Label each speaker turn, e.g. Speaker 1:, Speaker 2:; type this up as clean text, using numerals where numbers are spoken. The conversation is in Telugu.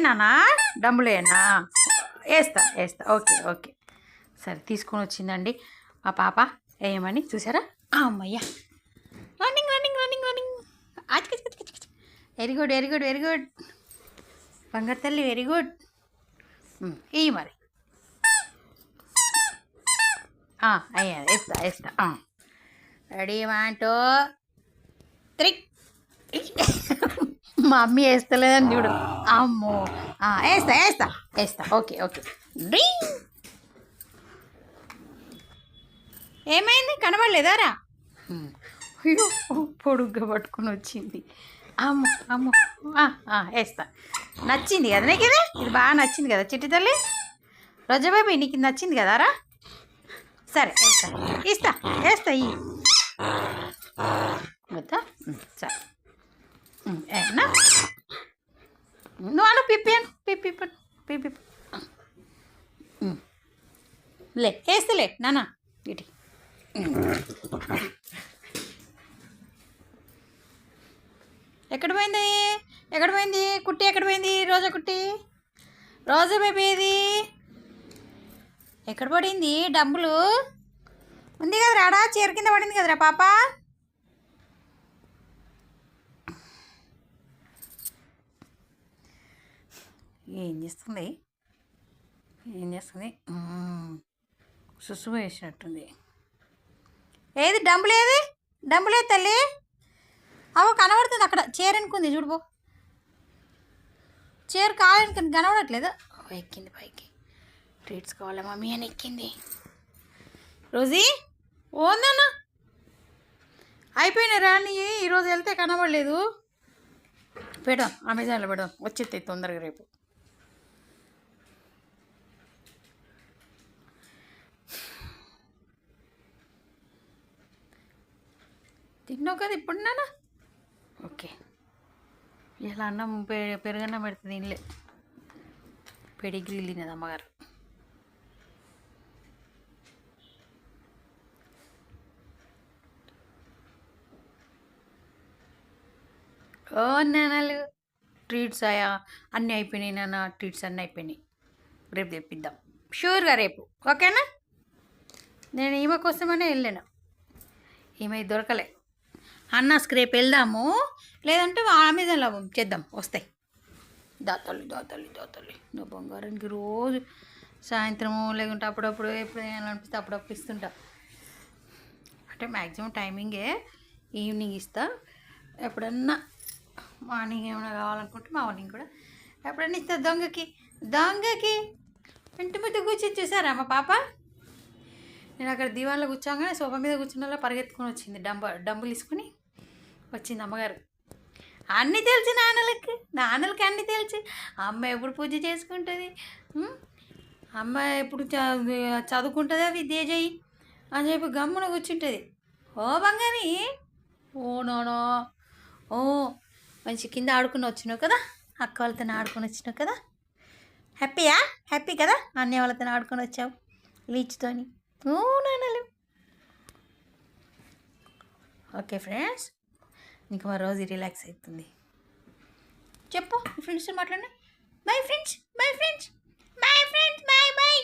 Speaker 1: నానా డంబులేనా? వేస్తా వేస్తా. ఓకే ఓకే సరే తీసుకొని వచ్చిందండి మా పాప వేయమని. చూసారా? అమ్మయ్య running running running running. Very good very good very good బంగారు తల్లి, వెరీ గుడ్. ఇవి మరి అయ్యా వేస్తా వేస్తా. రెడీ 1 2 3. మా మమ్మీ వేస్తలేదని చూడు. అమ్మో వేస్తా వేస్తా వేస్తా. Okay okay. డ్రింక్. ఏమైంది కనబడలేదారా? అయ్యో పొడుగ్గా పట్టుకుని వచ్చింది. అమ్మో అమ్మో వేస్తా. నచ్చింది కదా నీకు? ఇది బాగా నచ్చింది కదా చిట్టి తల్లి? రోజా బాబీ నీకు నచ్చింది కదారా? సరే వేస్తా ఇస్తా వేస్తా. వద్దా? సరే ఏనా నువ్వు అను పిప్పాను పిప్పి లే వేస్తలే నానా ఇటు. ఎక్కడ పోయింది ఎక్కడ పోయింది కుట్టి? ఎక్కడ పోయింది రోజా కుట్టి? రోజా బేబీ ఇది ఎక్కడ పడింది? డబ్బులు ఉంది కదరా ఆడ, చీర కింద పడింది కదరా పాప. ఏం చేస్తుంది ఏం చేస్తుంది? సుసు వేసినట్టుంది. ఏది డబ్బులు? ఏది డబ్బులు? ఏది తల్లి? అవ కనబడుతుంది అక్కడ, చీర అనుకుంది చూడుపో. చీర కావాలనుకుని కనబడట్లేదు. ఎక్కింది పైకి. ట్రీట్స్ కావాలా మమ్మీ అని ఎక్కింది. రోజీ ఓందన్నా అయిపోయినాయి రాని. ఈరోజు వెళ్తే కనబడలేదు. పెడదాం అమెజాన్లో పెడదాం, వచ్చేస్తాయి తొందరగా రేపు. తిన్నావు కదా ఇప్పుడు నాన్న? ఓకే. ఇలా అన్నం పెరుగన్నం పెడుతుంది తినలే. పెడిగ్రీలు తినేది అమ్మగారు. ఓ నాన్నలు ట్రీట్స్ అయ్యా అన్నీ అయిపోయినాయి నాన్న. ట్రీట్స్ అన్నీ అయిపోయినాయి. రేపు తెప్పిద్దాం షూర్గా రేపు. ఓకేనా? నేను ఈమె కోసమనే వెళ్ళాను. ఈమె దొరకలే. అన్నాస్కి రేపు వెళ్దాము, లేదంటే అమెజాన్లో చేద్దాం, వస్తాయి. దాతల్లి దాతల్లి దాతల్లి నా బంగారానికి రోజు సాయంత్రము లేకుంటే అప్పుడప్పుడు ఎప్పుడు అనిపిస్తే అప్పుడప్పుడు ఇస్తుంటా. అంటే మ్యాక్సిమం టైమింగే ఈవినింగ్ ఇస్తా. ఎప్పుడన్నా మార్నింగ్ ఏమైనా కావాలనుకుంటే మార్నింగ్ కూడా ఎప్పుడన్నా ఇస్తా. దొంగకి దొంగకి ఇంటి మీద కూర్చొని చూసారా మా పాప? నేను అక్కడ దివాన్లో కూర్చోగానే సోఫా మీద కూర్చున్న పరిగెత్తుకొని వచ్చింది. డబ్బులు తీసుకుని వచ్చింది అమ్మగారు. అన్నీ తెలుసు నాన్నలకి అన్నీ తెలుసు. అమ్మ ఎప్పుడు పూజ చేసుకుంటుంది, అమ్మ ఎప్పుడు చదువుకుంటుందా, విద్య చేయి అని చెప్పి గమ్మున కూర్చుంటుంది. ఓ బంగారి, ఓ నోనో, ఓ మంచి కింద ఆడుకుని వచ్చినావు కదా, అక్క వాళ్ళతో ఆడుకొని వచ్చినావు కదా. హ్యాపీయా? హ్యాపీ కదా అన్నయ్య వాళ్ళతో ఆడుకొని వచ్చావు లీచ్తోని. ఓ నాన్నలు. ఓకే ఫ్రెండ్స్, ఇంకా మా రోజు రిలాక్స్ అవుతుంది. చెప్పు ఫ్రెండ్స్తో మాట్లాడినా. Bye friends, bye friends, bye friends, by by.